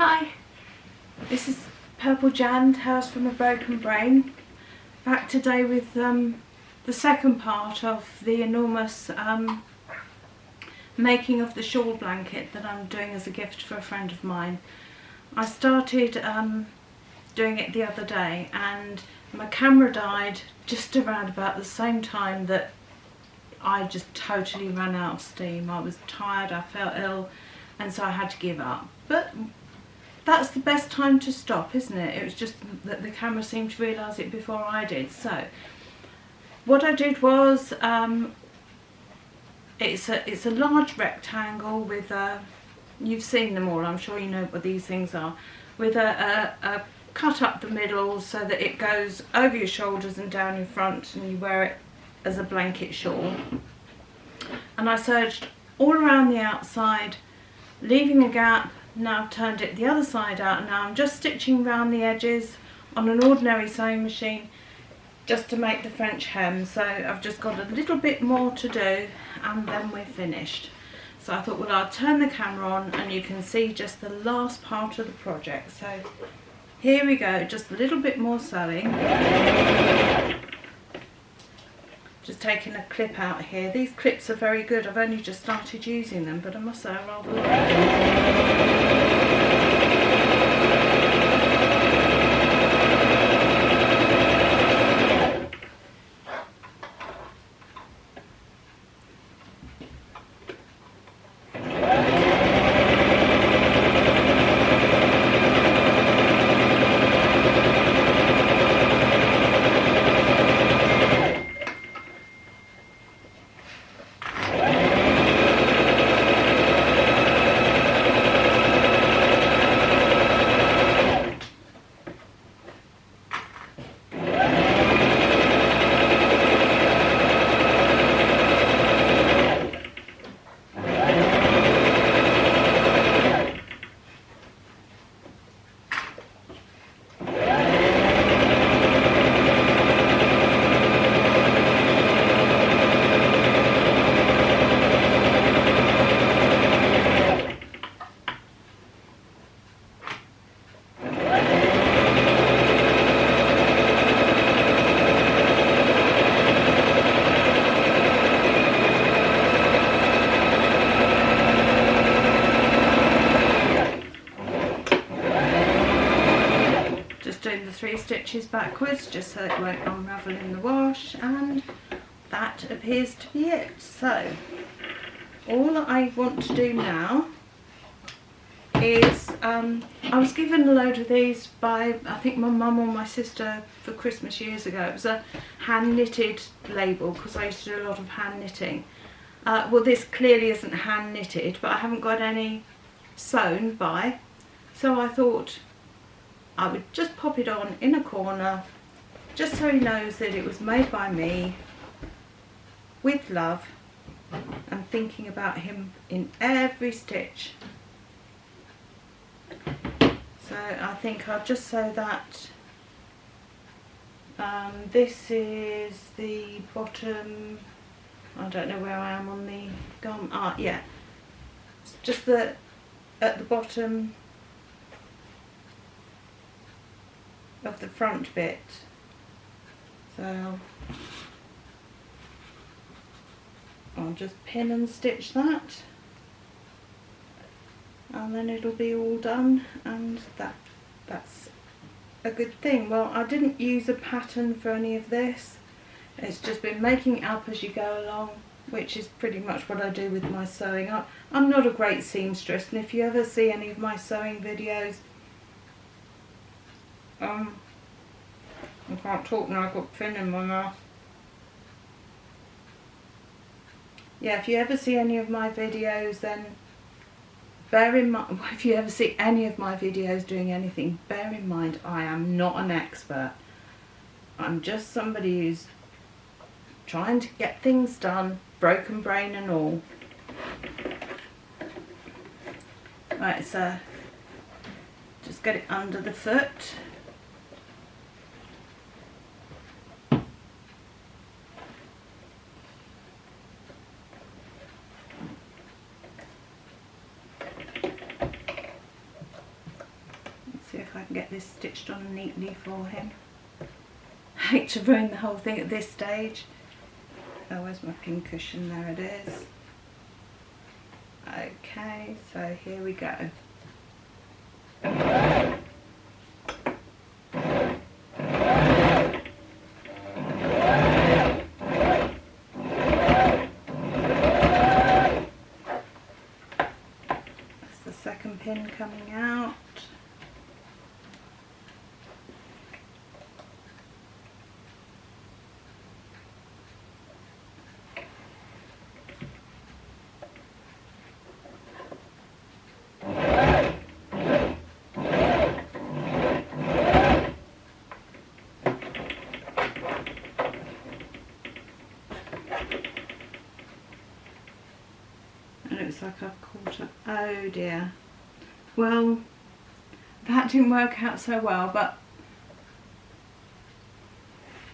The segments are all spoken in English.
Hi, this is Purple Jan, Tales from a Broken Brain. Back today with the second part of the enormous making of the shawl blanket that I'm doing as a gift for a friend of mine. I started doing it the other day and my camera died just around about the same time that I just totally ran out of steam. I was tired, I felt ill, and so I had to give up. But that's the best time to stop, isn't it? It was just that the camera seemed to realise it before I did. So what I did was, it's a large rectangle with you've seen them all, I'm sure you know what these things are, with a cut up the middle so that it goes over your shoulders and down your front, and you wear it as a blanket shawl. And I serged all around the outside, leaving a gap. Now I've turned it the other side out, and now I'm just stitching around the edges on an ordinary sewing machine just to make the French hem. So I've just got a little bit more to do and then we're finished. So I thought, well, I'll turn the camera on and you can see just the last part of the project. So here we go, just a little bit more sewing. Just taking a clip out here. These clips are very good. I've only just started using them, but I must say I rather like them. Doing the 3 stitches backwards just so it won't unravel in the wash, and that appears to be it. So all that I want to do now is I was given a load of these by, I think, my mum or my sister for Christmas years ago. It was a hand knitted label because I used to do a lot of hand knitting. Well, this clearly isn't hand knitted, but I haven't got any sewn by, so I thought I would just pop it on in a corner just so he knows that it was made by me with love and thinking about him in every stitch. So I think I'll just sew that. This is the bottom, I don't know where I am on the garment. Yeah, it's just at the bottom of the front bit. So I'll just pin and stitch that, and then it'll be all done, and that's a good thing. Well, I didn't use a pattern for any of this. It's just been making it up as you go along, which is pretty much what I do with my sewing. I'm not a great seamstress, and if you ever see any of my sewing videos, I can't talk now, I've got fin in my mouth. Yeah, if you ever see any of my videos, then bear in mind, if you ever see any of my videos doing anything, bear in mind I am not an expert. I'm just somebody who's trying to get things done, broken brain and all. Right, so just get it under the foot. I can get this stitched on neatly for him. I hate to ruin the whole thing at this stage. Oh, where's my pin cushion? There it is. Okay, so here we go. That's the second pin coming out. Looks like I've caught up. Oh dear. Well, that didn't work out so well, but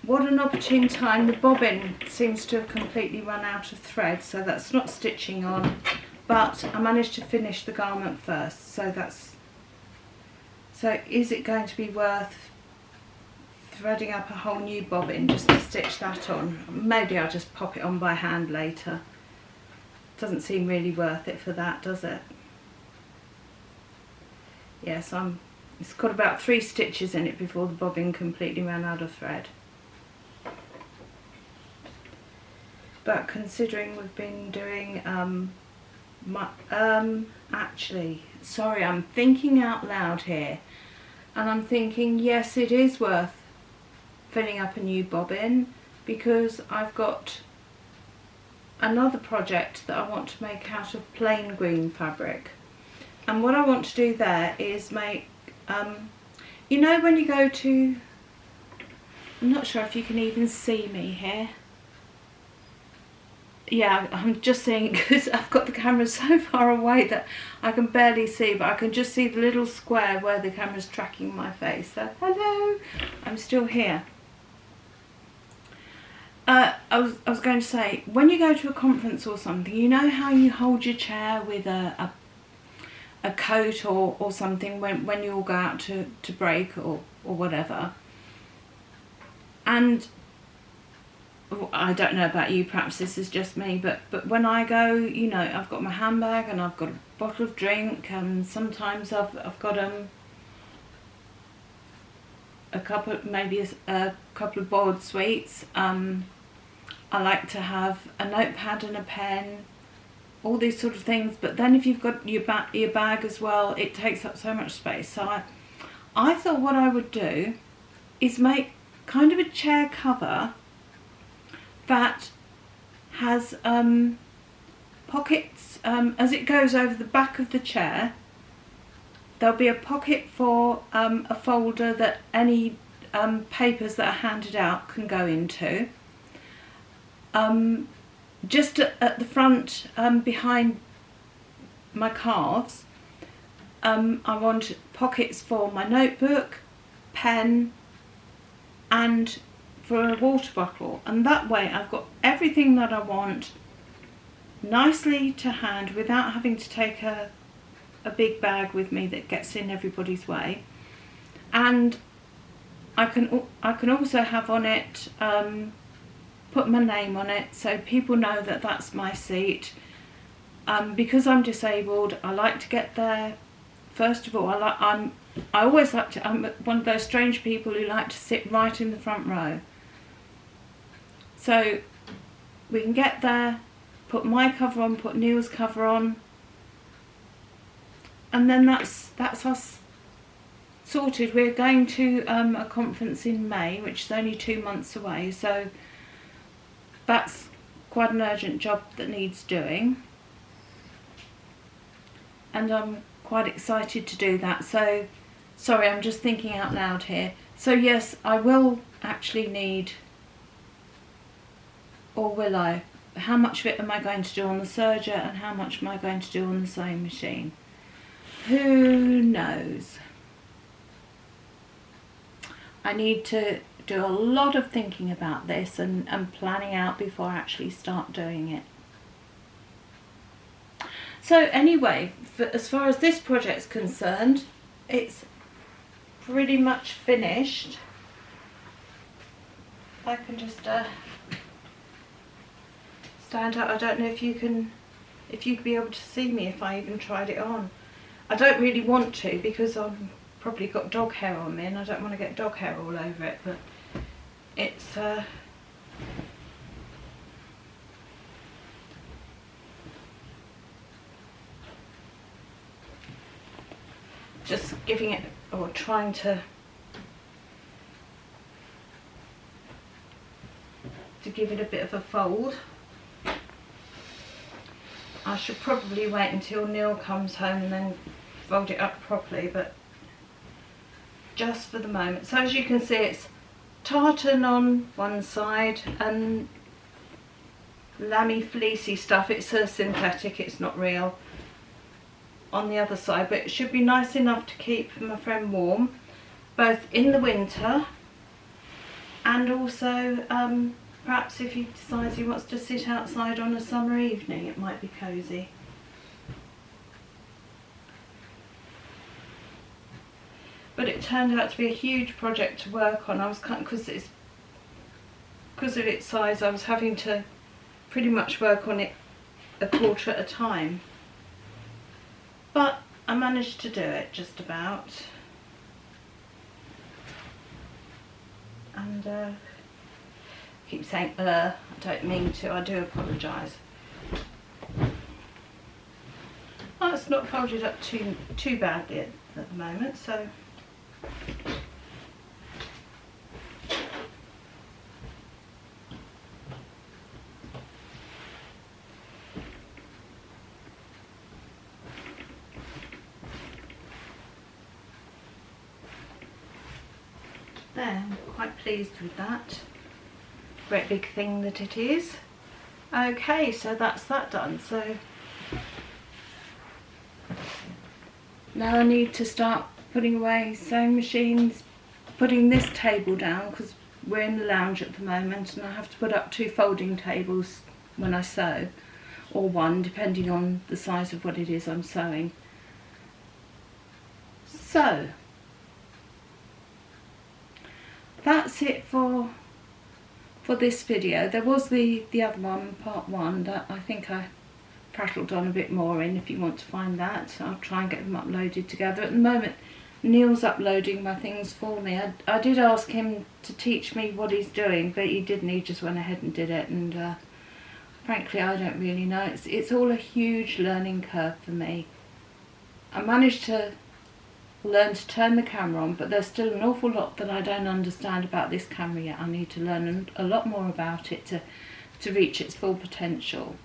what an opportune time. The bobbin seems to have completely run out of thread, so that's not stitching on, but I managed to finish the garment first, so is it going to be worth threading up a whole new bobbin just to stitch that on? Maybe I'll just pop it on by hand later. Doesn't seem really worth it for that, does it? Yes, it's got about 3 stitches in it before the bobbin completely ran out of thread. But considering we've been doing actually, sorry, I'm thinking out loud here, and I'm thinking yes, it is worth filling up a new bobbin, because I've got another project that I want to make out of plain green fabric, and what I want to do there is make you know, when you go to, I'm not sure if you can even see me here. Yeah, I'm just seeing, because I've got the camera so far away that I can barely see, but I can just see the little square where the camera's tracking my face. So hello, I'm still here. I was going to say, when you go to a conference or something, you know how you hold your chair with a coat or something when you all go out to break or whatever. And I don't know about you, perhaps this is just me, but when I go, you know, I've got my handbag and I've got a bottle of drink, and sometimes I've got a couple, maybe a couple of boiled sweets. I like to have a notepad and a pen, all these sort of things. But then if you've got your bag as well, it takes up so much space. So I thought what I would do is make kind of a chair cover that has pockets as it goes over the back of the chair. There'll be a pocket for a folder that any papers that are handed out can go into. Just at the front, behind my calves, I want pockets for my notebook, pen, and for a water bottle, and that way I've got everything that I want nicely to hand without having to take a big bag with me that gets in everybody's way. And I can also have on it, put my name on it so people know that that's my seat. Because I'm disabled, I like to get there. First of all, I always like to, I'm one of those strange people who like to sit right in the front row. So we can get there, put my cover on, put Neil's cover on, and then that's us sorted. We're going to a conference in May, which is only 2 months away, so that's quite an urgent job that needs doing, and I'm quite excited to do that. So sorry, I'm just thinking out loud here. So yes, I will actually need, or will I? How much of it am I going to do on the serger and how much am I going to do on the sewing machine? Who knows? I need to do a lot of thinking about this and planning out before I actually start doing it. So anyway, as far as this project's concerned, it's pretty much finished. I can just stand up. I don't know if you'd be able to see me if I even tried it on. I don't really want to because I've probably got dog hair on me and I don't want to get dog hair all over it, but it's just giving it, or trying to give it a bit of a fold. I should probably wait until Neil comes home and then fold it up properly, but just for the moment. So as you can see, it's tartan on one side and lammy fleecy stuff, it's a synthetic, it's not real, on the other side, but it should be nice enough to keep my friend warm, both in the winter and also perhaps if he decides he wants to sit outside on a summer evening, it might be cosy. But it turned out to be a huge project to work on. I was kind of, because of its size, I was having to pretty much work on it a quarter at a time. But I managed to do it just about. And I keep saying I don't mean to, I do apologise. Oh, it's not folded up too badly at the moment, so there, I'm quite pleased with that. Great big thing that it is. Okay, so that's that done. So now I need to start putting away sewing machines, putting this table down because we're in the lounge at the moment and I have to put up 2 folding tables when I sew, or 1 depending on the size of what it is I'm sewing. So that's it for this video. There was the other one, part 1, that I think I prattled on a bit more in. If you want to find that, I'll try and get them uploaded together. At the moment Neil's uploading my things for me. I did ask him to teach me what he's doing, but he didn't. He just went ahead and did it, and frankly I don't really know. It's all a huge learning curve for me. I managed to learn to turn the camera on, but there's still an awful lot that I don't understand about this camera yet. I need to learn a lot more about it to reach its full potential.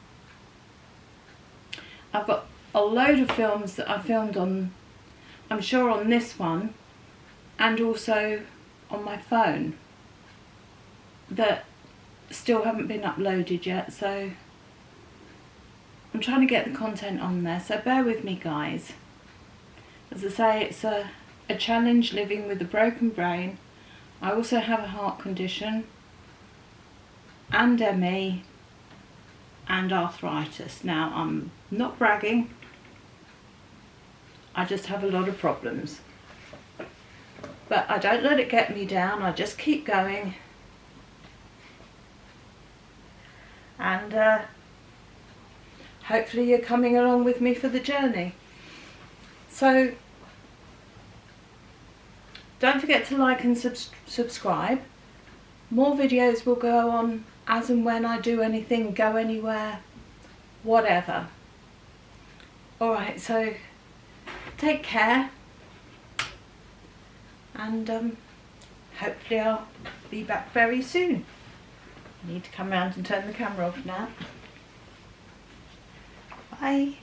I've got a load of films that I filmed on, I'm sure on this one, and also on my phone, that still haven't been uploaded yet, so I'm trying to get the content on there, so bear with me guys. As I say, it's a challenge living with a broken brain. I also have a heart condition and ME and arthritis. Now, I'm not bragging, I just have a lot of problems. But I don't let it get me down, I just keep going. And hopefully you're coming along with me for the journey. So don't forget to like and subscribe. More videos will go on as and when I do anything, go anywhere, whatever. Alright, so take care, and hopefully I'll be back very soon. I need to come round and turn the camera off now. Bye.